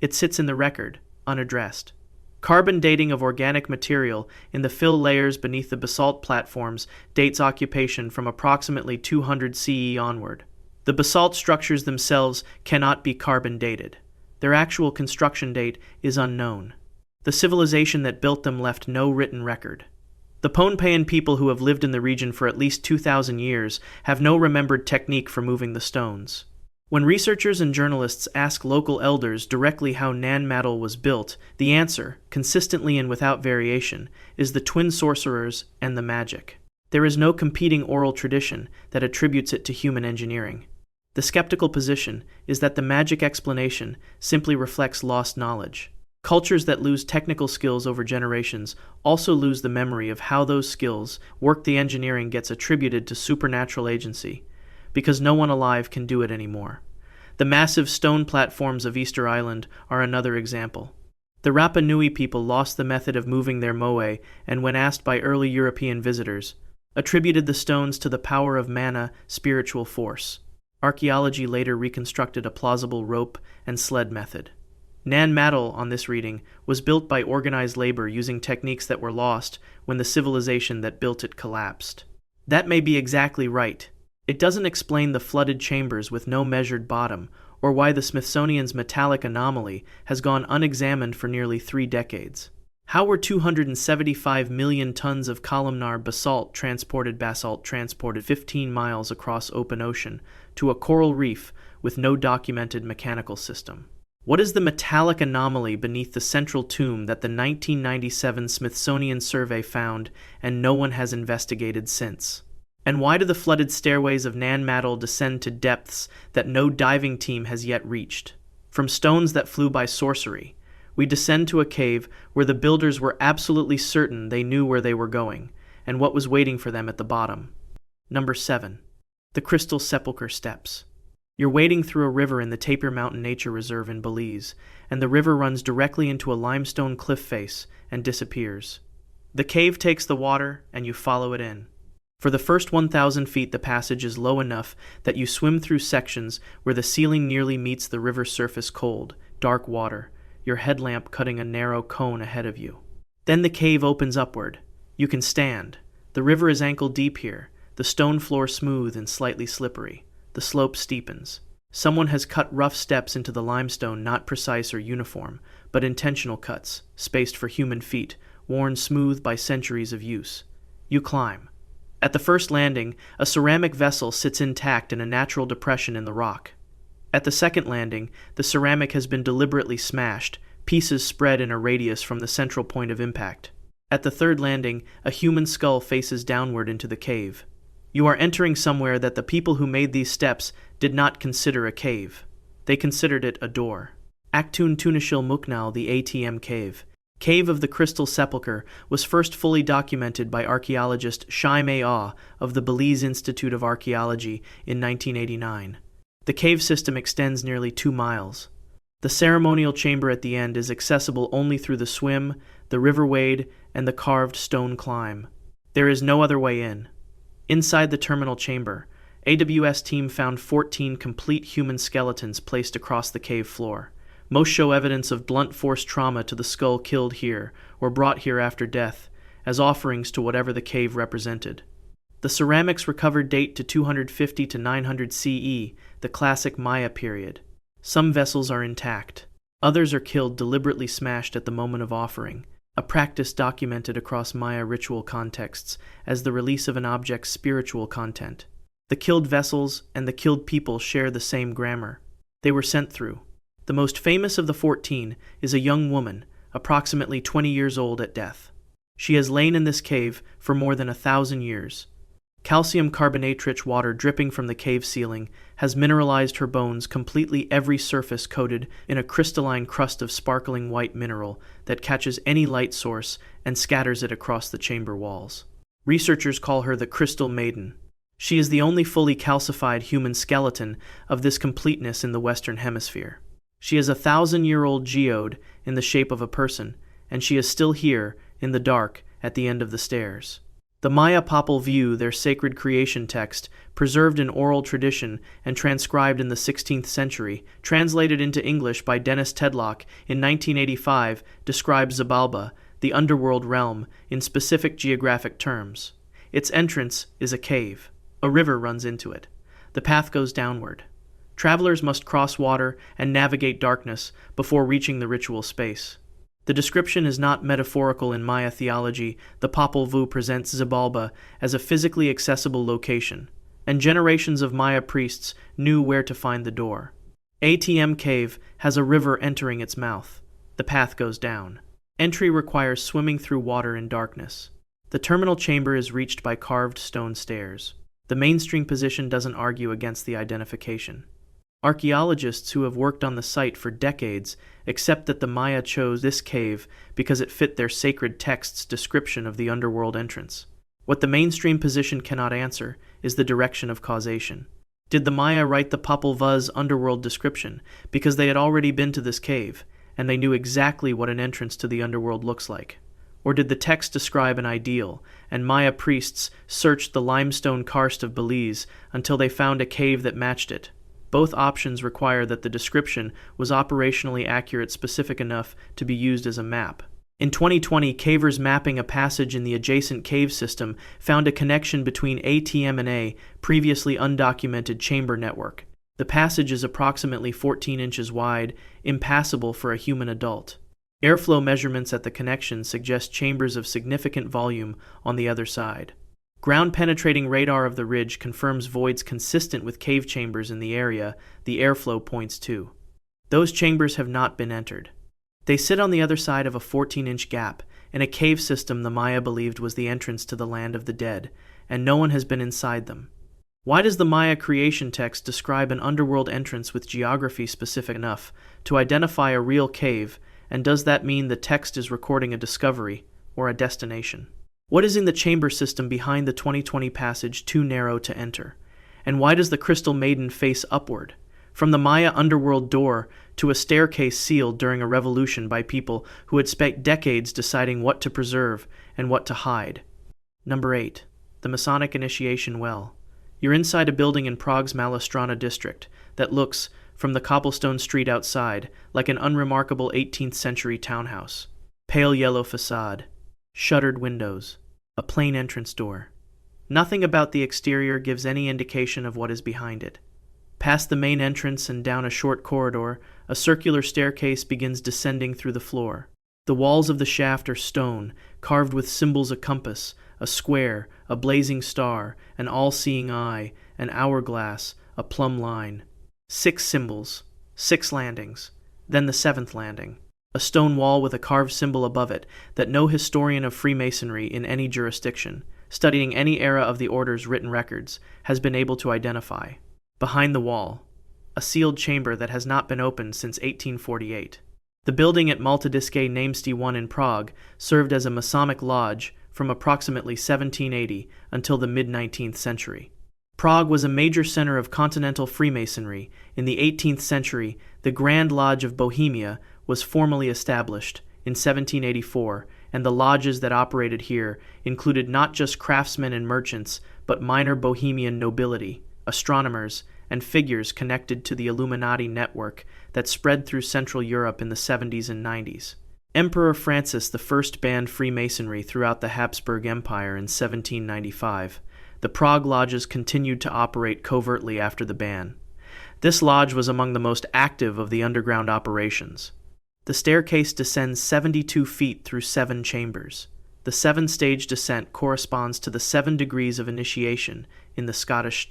It sits in the record, unaddressed. Carbon dating of organic material in the fill layers beneath the basalt platforms dates occupation from approximately 200 CE onward. The basalt structures themselves cannot be carbon dated. Their actual construction date is unknown. The civilization that built them left no written record. The Pohnpeian people who have lived in the region for at least 2,000 years have no remembered technique for moving the stones. When researchers and journalists ask local elders directly how Nan Madol was built, the answer, consistently and without variation, is the twin sorcerers and the magic. There is no competing oral tradition that attributes it to human engineering. The skeptical position is that the magic explanation simply reflects lost knowledge. Cultures that lose technical skills over generations also lose the memory of how those skills work. The engineering gets attributed to supernatural agency, because no one alive can do it anymore. The massive stone platforms of Easter Island are another example. The Rapa Nui people lost the method of moving their moe, and when asked by early European visitors, attributed the stones to the power of mana, spiritual force. Archaeology later reconstructed a plausible rope and sled method. Nan Madol, on this reading, was built by organized labor using techniques that were lost when the civilization that built it collapsed. That may be exactly right. It doesn't explain the flooded chambers with no measured bottom, or why the Smithsonian's metallic anomaly has gone unexamined for nearly 3 decades. How were 275 million tons of columnar basalt transported 15 miles across open ocean to a coral reef with no documented mechanical system? What is the metallic anomaly beneath the central tomb that the 1997 Smithsonian survey found and no one has investigated since? And why do the flooded stairways of Nan Madol descend to depths that no diving team has yet reached? From stones that flew by sorcery, we descend to a cave where the builders were absolutely certain they knew where they were going and what was waiting for them at the bottom. Number 7. The Crystal Sepulchre Steps. You're wading through a river in the Tapir Mountain Nature Reserve in Belize, and the river runs directly into a limestone cliff face and disappears. The cave takes the water, and you follow it in. For the first 1,000 feet, the passage is low enough that you swim through sections where the ceiling nearly meets the river surface. Cold, dark water, your headlamp cutting a narrow cone ahead of you. Then the cave opens upward. You can stand. The river is ankle deep here, the stone floor smooth and slightly slippery. The slope steepens. Someone has cut rough steps into the limestone, not precise or uniform, but intentional cuts, spaced for human feet, worn smooth by centuries of use. You climb. At the first landing, a ceramic vessel sits intact in a natural depression in the rock. At the second landing, the ceramic has been deliberately smashed, pieces spread in a radius from the central point of impact. At the third landing, a human skull faces downward into the cave. You are entering somewhere that the people who made these steps did not consider a cave. They considered it a door. Aktun Tunishil Muknal, the ATM Cave. Cave of the Crystal Sepulchre was first fully documented by archaeologist Shai May of the Belize Institute of Archaeology in 1989. The cave system extends nearly 2 miles. The ceremonial chamber at the end is accessible only through the swim, the river wade, and the carved stone climb. There is no other way in. Inside the terminal chamber, AWS team found 14 complete human skeletons placed across the cave floor. Most show evidence of blunt force trauma to the skull killed here or brought here after death, as offerings to whatever the cave represented. The ceramics recovered date to 250 to 900 CE, the classic Maya period. Some vessels are intact. Others are killed, deliberately smashed at the moment of offering, a practice documented across Maya ritual contexts as the release of an object's spiritual content. The killed vessels and the killed people share the same grammar. They were sent through. The most famous of the 14 is a young woman, approximately 20 years old at death. She has lain in this cave for more than 1,000 years. Calcium carbonate-rich water dripping from the cave ceiling has mineralized her bones, completely every surface coated in a crystalline crust of sparkling white mineral that catches any light source and scatters it across the chamber walls. Researchers call her the Crystal Maiden. She is the only fully calcified human skeleton of this completeness in the Western Hemisphere. She is a 1,000-year-old geode in the shape of a person, and she is still here, in the dark, at the end of the stairs. The Maya Popol Vuh, their sacred creation text, preserved in oral tradition and transcribed in the 16th century, translated into English by Dennis Tedlock in 1985, describes Xibalba, the underworld realm, in specific geographic terms. Its entrance is a cave. A river runs into it. The path goes downward. Travelers must cross water and navigate darkness before reaching the ritual space. The description is not metaphorical in Maya theology. The Popol Vuh presents Xibalba as a physically accessible location, and generations of Maya priests knew where to find the door. ATM Cave has a river entering its mouth. The path goes down. Entry requires swimming through water in darkness. The terminal chamber is reached by carved stone stairs. The mainstream position doesn't argue against the identification. Archaeologists who have worked on the site for decades accept that the Maya chose this cave because it fit their sacred text's description of the underworld entrance. What the mainstream position cannot answer is the direction of causation. Did the Maya write the Popol Vuh's underworld description because they had already been to this cave, and they knew exactly what an entrance to the underworld looks like? Or did the text describe an ideal, and Maya priests searched the limestone karst of Belize until they found a cave that matched it? Both options require that the description was operationally accurate, specific enough to be used as a map. In 2020, cavers mapping a passage in the adjacent cave system found a connection between ATM and a previously undocumented chamber network. The passage is approximately 14 inches wide, impassable for a human adult. Airflow measurements at the connection suggest chambers of significant volume on the other side. Ground-penetrating radar of the ridge confirms voids consistent with cave chambers in the area the airflow points to. Those chambers have not been entered. They sit on the other side of a 14-inch gap in a cave system the Maya believed was the entrance to the land of the dead, and no one has been inside them. Why does the Maya creation text describe an underworld entrance with geography specific enough to identify a real cave, and does that mean the text is recording a discovery or a destination? What is in the chamber system behind the 2020 passage too narrow to enter? And why does the Crystal Maiden face upward? From the Maya underworld door to a staircase sealed during a revolution by people who had spent decades deciding what to preserve and what to hide. Number 8. The Masonic Initiation Well. You're inside a building in Prague's Malá district that looks, from the cobblestone street outside, like an unremarkable 18th century townhouse. Pale yellow facade, shuttered windows, a plain entrance door. Nothing about the exterior gives any indication of what is behind it. Past the main entrance and down a short corridor, a circular staircase begins descending through the floor. The walls of the shaft are stone, carved with symbols: a compass, a square, a blazing star, an all-seeing eye, an hourglass, a plumb line. 6 symbols, 6 landings, then the 7th landing. A stone wall with a carved symbol above it that no historian of Freemasonry in any jurisdiction, studying any era of the order's written records, has been able to identify. Behind the wall, a sealed chamber that has not been opened since 1848. The building at Malta Namesty 1 in Prague served as a Masonic lodge from approximately 1780 until the mid-19th century. Prague was a major center of continental Freemasonry. In the 18th century, the Grand Lodge of Bohemia was formally established in 1784, and the lodges that operated here included not just craftsmen and merchants, but minor Bohemian nobility, astronomers, and figures connected to the Illuminati network that spread through Central Europe in the 70s and 90s. Emperor Francis I banned Freemasonry throughout the Habsburg Empire in 1795. The Prague lodges continued to operate covertly after the ban. This lodge was among the most active of the underground operations. The staircase descends 72 feet through 7 chambers. The 7-stage descent corresponds to the 7 degrees of initiation in the Scottish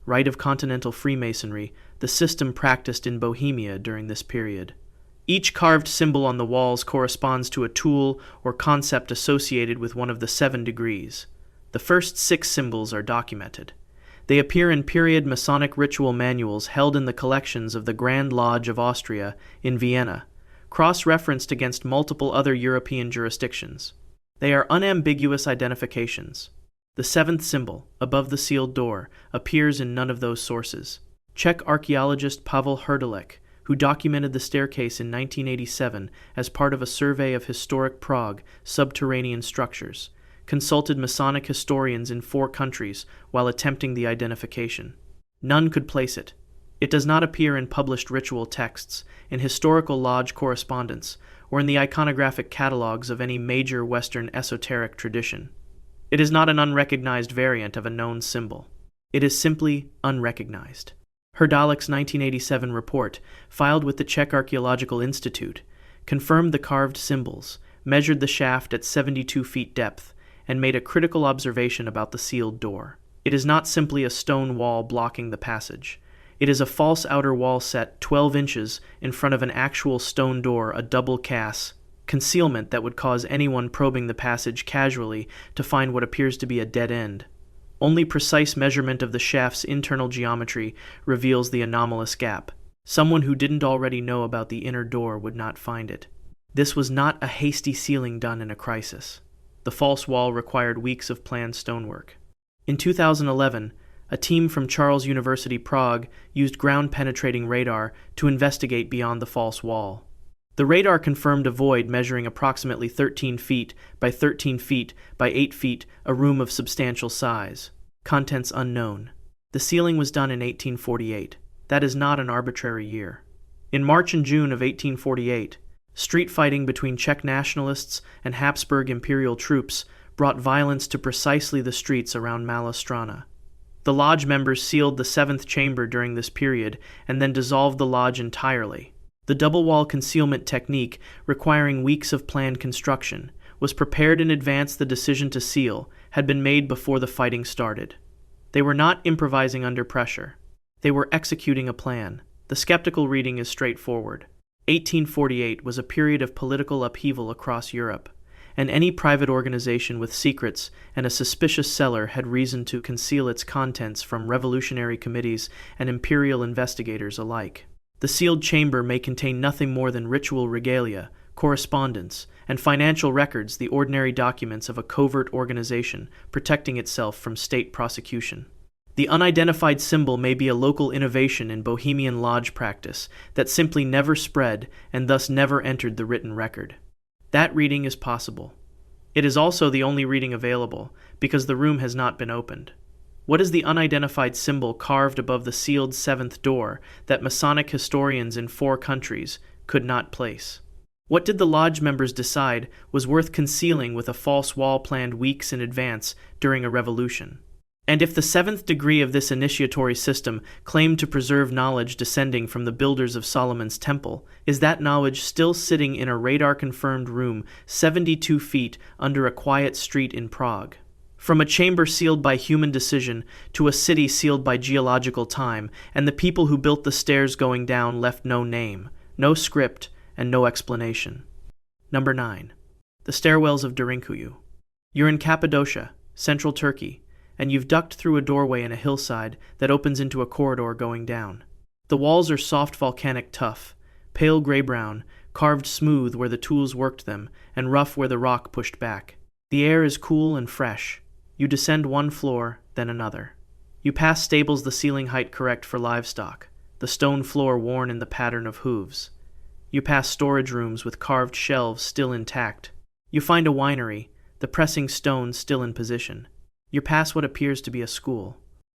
rite of continental Freemasonry, the system practiced in Bohemia during this period. Each carved symbol on the walls corresponds to a tool or concept associated with one of the 7 degrees. The first 6 symbols are documented. They appear in period Masonic ritual manuals held in the collections of the Grand Lodge of Austria in Vienna, cross-referenced against multiple other European jurisdictions. They are unambiguous identifications. The 7th symbol, above the sealed door, appears in none of those sources. Czech archaeologist Pavel Hrdalek, who documented the staircase in 1987 as part of a survey of historic Prague subterranean structures, consulted Masonic historians in 4 countries while attempting the identification. None could place it. It does not appear in published ritual texts, in historical lodge correspondence, or in the iconographic catalogs of any major Western esoteric tradition. It is not an unrecognized variant of a known symbol. It is simply unrecognized. Hrdalek's 1987 report, filed with the Czech Archaeological Institute, confirmed the carved symbols, measured the shaft at 72 feet depth, and made a critical observation about the sealed door. It is not simply a stone wall blocking the passage. It is a false outer wall set 12 inches in front of an actual stone door, a double concealment that would cause anyone probing the passage casually to find what appears to be a dead end. Only precise measurement of the shaft's internal geometry reveals the anomalous gap. Someone who didn't already know about the inner door would not find it. This was not a hasty sealing done in a crisis. The false wall required weeks of planned stonework. In 2011, a team from Charles University Prague used ground-penetrating radar to investigate beyond the false wall. The radar confirmed a void measuring approximately 13 feet by 13 feet by 8 feet, a room of substantial size. Contents unknown. The sealing was done in 1848. That is not an arbitrary year. In March and June of 1848, street fighting between Czech nationalists and Habsburg imperial troops brought violence to precisely the streets around Malta. The lodge members sealed the seventh chamber during this period and then dissolved the lodge entirely. The double-wall concealment technique, requiring weeks of planned construction, was prepared in advance. The decision to seal had been made before the fighting started. They were not improvising under pressure. They were executing a plan. The skeptical reading is straightforward. 1848 was a period of political upheaval across Europe, and any private organization with secrets and a suspicious cellar had reason to conceal its contents from revolutionary committees and imperial investigators alike. The sealed chamber may contain nothing more than ritual regalia, correspondence, and financial records, the ordinary documents of a covert organization protecting itself from state prosecution. The unidentified symbol may be a local innovation in Bohemian lodge practice that simply never spread and thus never entered the written record. That reading is possible. It is also the only reading available, because the room has not been opened. What is the unidentified symbol carved above the sealed seventh door that Masonic historians in 4 countries could not place? What did the lodge members decide was worth concealing with a false wall planned weeks in advance during a revolution? And if the 7th degree of this initiatory system claimed to preserve knowledge descending from the builders of Solomon's temple, is that knowledge still sitting in a radar-confirmed room 72 feet under a quiet street in Prague? From a chamber sealed by human decision to a city sealed by geological time, and the people who built the stairs going down left no name, no script, and no explanation. Number 9. The stairwells of Derinkuyu. You're in Cappadocia, central Turkey, and you've ducked through a doorway in a hillside that opens into a corridor going down. The walls are soft volcanic tuff, pale gray-brown, carved smooth where the tools worked them, and rough where the rock pushed back. The air is cool and fresh. You descend one floor, then another. You pass stables the ceiling height correct for livestock, the stone floor worn in the pattern of hooves. You pass storage rooms with carved shelves still intact. You find a winery, the pressing stone still in position. You pass what appears to be a school.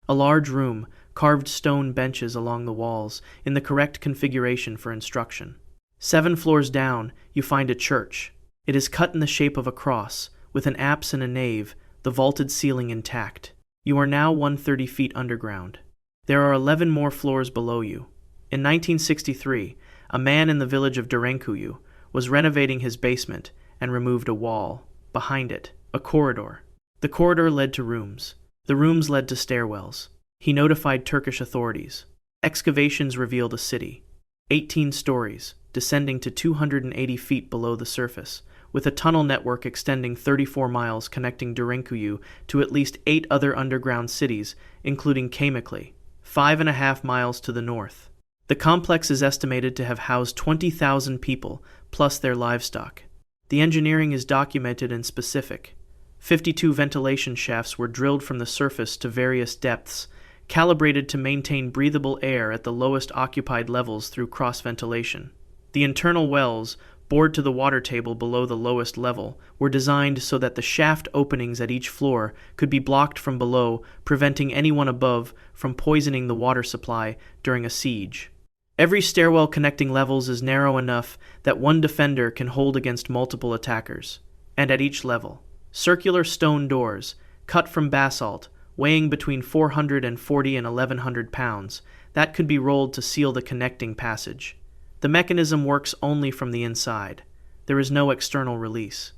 A large room, carved stone benches along the walls, in the correct configuration for instruction. 7 floors down, you find a church. It is cut in the shape of a cross, with an apse and a nave, the vaulted ceiling intact. You are now 130 feet underground. There are 11 more floors below you. In 1963, a man in the village of Derinkuyu was renovating his basement and removed a wall. Behind it, a corridor. The corridor led to rooms. The rooms led to stairwells. He notified Turkish authorities. Excavations revealed a city. 18 stories, descending to 280 feet below the surface, with a tunnel network extending 34 miles connecting Derinkuyu to at least 8 other underground cities, including Kamikli, 5.5 miles to the north. The complex is estimated to have housed 20,000 people, plus their livestock. The engineering is documented and specific. 52 ventilation shafts were drilled from the surface to various depths, calibrated to maintain breathable air at the lowest occupied levels through cross-ventilation. The internal wells, bored to the water table below the lowest level, were designed so that the shaft openings at each floor could be blocked from below, preventing anyone above from poisoning the water supply during a siege. Every stairwell connecting levels is narrow enough that one defender can hold against multiple attackers. And at each level, circular stone doors, cut from basalt, weighing between 440 and 1,100 pounds, that could be rolled to seal the connecting passage. The mechanism works only from the inside. There is no external release.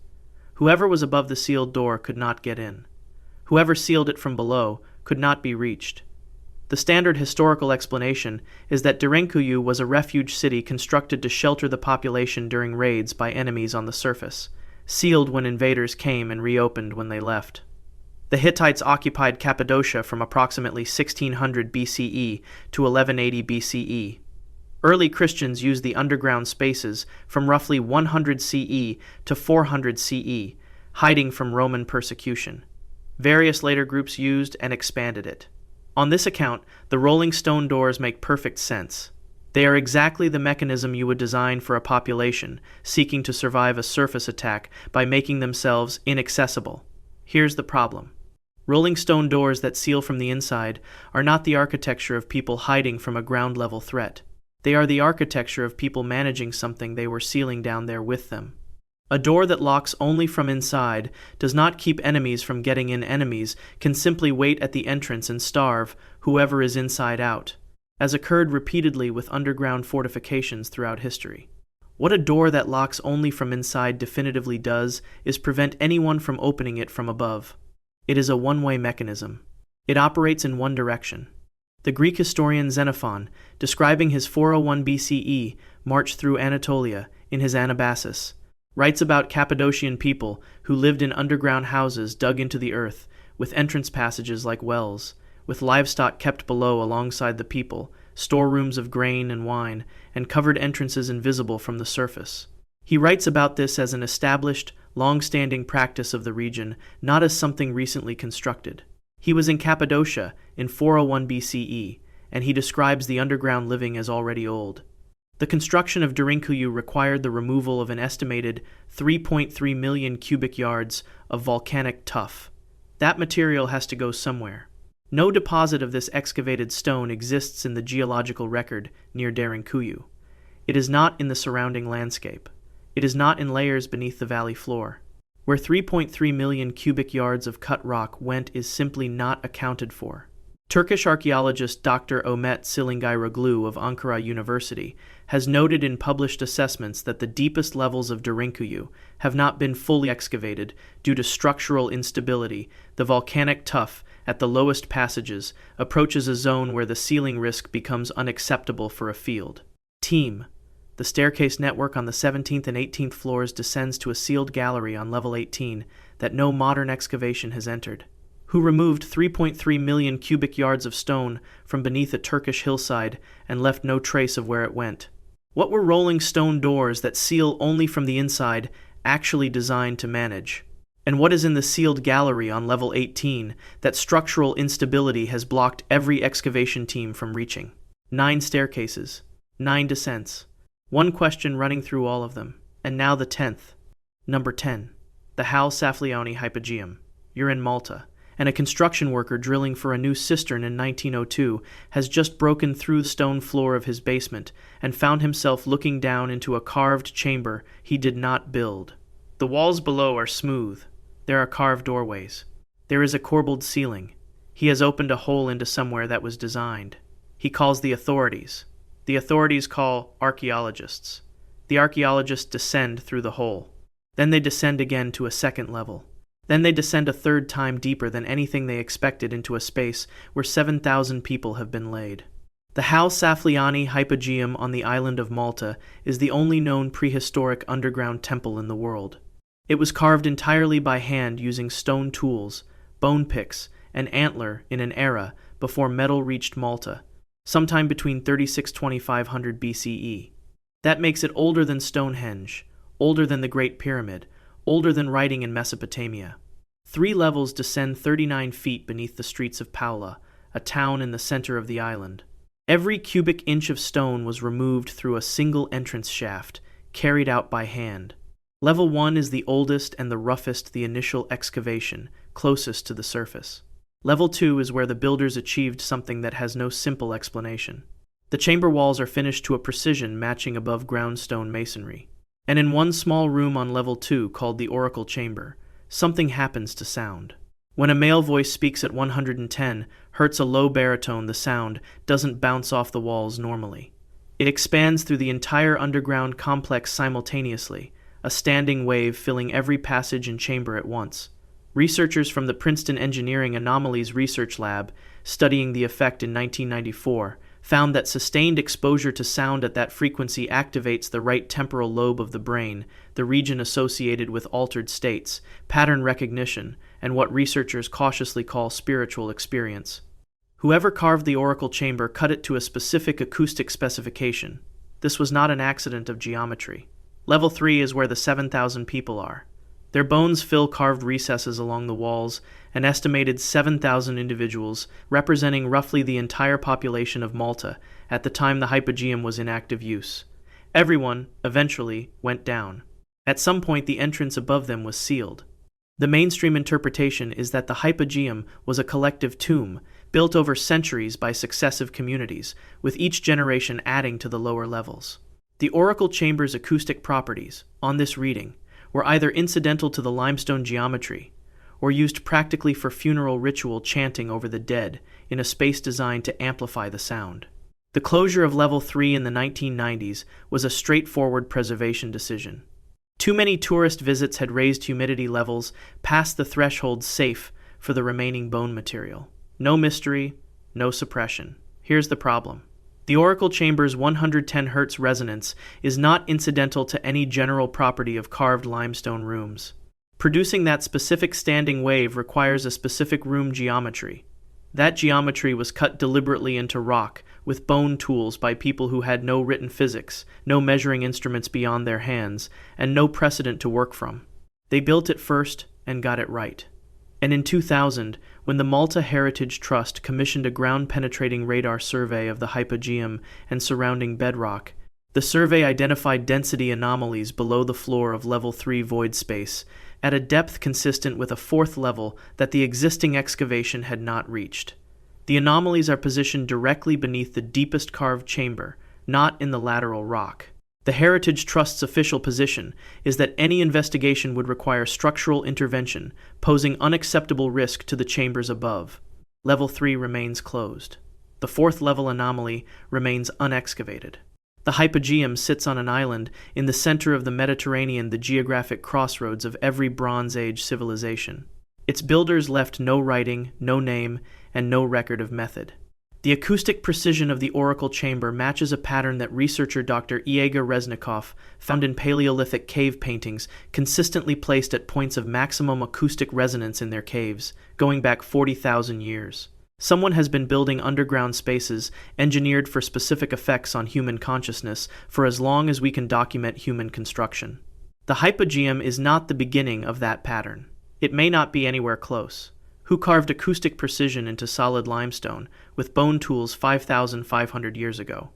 Whoever was above the sealed door could not get in. Whoever sealed it from below could not be reached. The standard historical explanation is that Derinkuyu was a refuge city constructed to shelter the population during raids by enemies on the surface, sealed when invaders came and reopened when they left. The Hittites occupied Cappadocia from approximately 1600 BCE to 1180 BCE. Early Christians used the underground spaces from roughly 100 CE to 400 CE, hiding from Roman persecution. Various later groups used and expanded it. On this account, the rolling stone doors make perfect sense. They are exactly the mechanism you would design for a population seeking to survive a surface attack by making themselves inaccessible. Here's the problem. Rolling stone doors that seal from the inside are not the architecture of people hiding from a ground-level threat. They are the architecture of people managing something they were sealing down there with them. A door that locks only from inside does not keep enemies from getting in. Enemies can simply wait at the entrance and starve whoever is inside out, as occurred repeatedly with underground fortifications throughout history. What a door that locks only from inside definitively does is prevent anyone from opening it from above. It is a one-way mechanism. It operates in one direction. The Greek historian Xenophon, describing his 401 BCE march through Anatolia in his Anabasis, writes about Cappadocian people who lived in underground houses dug into the earth, with entrance passages like wells, with livestock kept below alongside the people, storerooms of grain and wine, and covered entrances invisible from the surface. He writes about this as an established, long-standing practice of the region, not as something recently constructed. He was in Cappadocia in 401 BCE, and he describes the underground living as already old. The construction of Derinkuyu required the removal of an estimated 3.3 million cubic yards of volcanic tuff. That material has to go somewhere. No deposit of this excavated stone exists in the geological record near Derinkuyu. It is not in the surrounding landscape. It is not in layers beneath the valley floor. Where 3.3 million cubic yards of cut rock went is simply not accounted for. Turkish archaeologist Dr. Omet Silingiroglu of Ankara University has noted in published assessments that the deepest levels of Derinkuyu have not been fully excavated due to structural instability. The volcanic tuff at the lowest passages approaches a zone where the sealing risk becomes unacceptable for a field. Team. The staircase network on the 17th and 18th floors descends to a sealed gallery on level 18 that no modern excavation has entered. Who removed 3.3 million cubic yards of stone from beneath a Turkish hillside and left no trace of where it went? What were rolling stone doors that seal only from the inside actually designed to manage? And what is in the sealed gallery on level 18 that structural instability has blocked every excavation team from reaching? 9 staircases, 9 descents. One question running through all of them. And now the 10th. Number 10. The Hal Saflieni Hypogeum. You're in Malta, and a construction worker drilling for a new cistern in 1902 has just broken through the stone floor of his basement and found himself looking down into a carved chamber he did not build. The walls below are smooth. There are carved doorways. There is a corbelled ceiling. He has opened a hole into somewhere that was designed. He calls the authorities. The authorities call archaeologists. The archaeologists descend through the hole. Then they descend again to a second level. Then they descend a third time deeper than anything they expected into a space where 7,000 people have been laid. The Hal Saflieni Hypogeum on the island of Malta is the only known prehistoric underground temple in the world. It was carved entirely by hand using stone tools, bone picks, and antler in an era before metal reached Malta, sometime between 36-2500 BCE. That makes it older than Stonehenge, older than the Great Pyramid, older than writing in Mesopotamia. 3 levels descend 39 feet beneath the streets of Paula, a town in the center of the island. Every cubic inch of stone was removed through a single entrance shaft, carried out by hand. Level 1 is the oldest and the roughest, the initial excavation, closest to the surface. Level 2 is where the builders achieved something that has no simple explanation. The chamber walls are finished to a precision matching above-ground stone masonry. And in one small room on level 2, called the oracle chamber, something happens to sound. When a male voice speaks at 110 hertz, a low baritone, the sound doesn't bounce off the walls normally. It expands through the entire underground complex simultaneously, a standing wave filling every passage and chamber at once. Researchers from the Princeton Engineering Anomalies Research Lab studying the effect in 1994, found that sustained exposure to sound at that frequency activates the right temporal lobe of the brain, the region associated with altered states, pattern recognition, and what researchers cautiously call spiritual experience. Whoever carved the oracle chamber cut it to a specific acoustic specification. This was not an accident of geometry. Level 3 is where the 7,000 people are. Their bones fill carved recesses along the walls, an estimated 7,000 individuals, representing roughly the entire population of Malta at the time the Hypogeum was in active use. Everyone, eventually, went down. At some point the entrance above them was sealed. The mainstream interpretation is that the Hypogeum was a collective tomb, built over centuries by successive communities, with each generation adding to the lower levels. The oracle chamber's acoustic properties, on this reading, were either incidental to the limestone geometry, or used practically for funeral ritual chanting over the dead in a space designed to amplify the sound. The closure of Level 3 in the 1990s was a straightforward preservation decision. Too many tourist visits had raised humidity levels past the threshold safe for the remaining bone material. No mystery, no suppression. Here's the problem. The oracle chamber's 110 Hz resonance is not incidental to any general property of carved limestone rooms. Producing that specific standing wave requires a specific room geometry. That geometry was cut deliberately into rock with bone tools by people who had no written physics, no measuring instruments beyond their hands, and no precedent to work from. They built it first and got it right. And in 2000, when the Malta Heritage Trust commissioned a ground-penetrating radar survey of the Hypogeum and surrounding bedrock, the survey identified density anomalies below the floor of Level 3 void space, at a depth consistent with a fourth level that the existing excavation had not reached. The anomalies are positioned directly beneath the deepest carved chamber, not in the lateral rock. The Heritage Trust's official position is that any investigation would require structural intervention, posing unacceptable risk to the chambers above. Level 3 remains closed. The fourth level anomaly remains unexcavated. The Hypogeum sits on an island in the center of the Mediterranean, the geographic crossroads of every Bronze Age civilization. Its builders left no writing, no name, and no record of method. The acoustic precision of the oracle chamber matches a pattern that researcher Dr. Igor Reznikov found in Paleolithic cave paintings consistently placed at points of maximum acoustic resonance in their caves, going back 40,000 years. Someone has been building underground spaces engineered for specific effects on human consciousness for as long as we can document human construction. The Hypogeum is not the beginning of that pattern. It may not be anywhere close. Who carved acoustic precision into solid limestone with bone tools 5,500 years ago?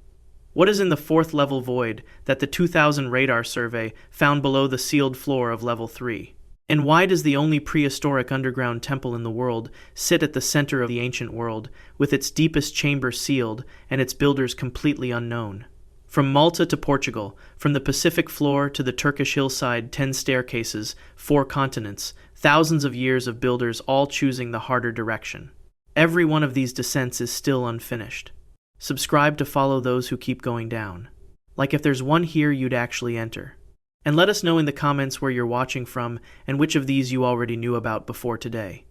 What is in the fourth level void that the 2000 radar survey found below the sealed floor of Level 3? And why does the only prehistoric underground temple in the world sit at the center of the ancient world, with its deepest chamber sealed and its builders completely unknown? From Malta to Portugal, from the Pacific floor to the Turkish hillside, 10 staircases, 4 continents, thousands of years of builders all choosing the harder direction. Every one of these descents is still unfinished. Subscribe to follow those who keep going down. Like if there's one here you'd actually enter. And let us know in the comments where you're watching from and which of these you already knew about before today.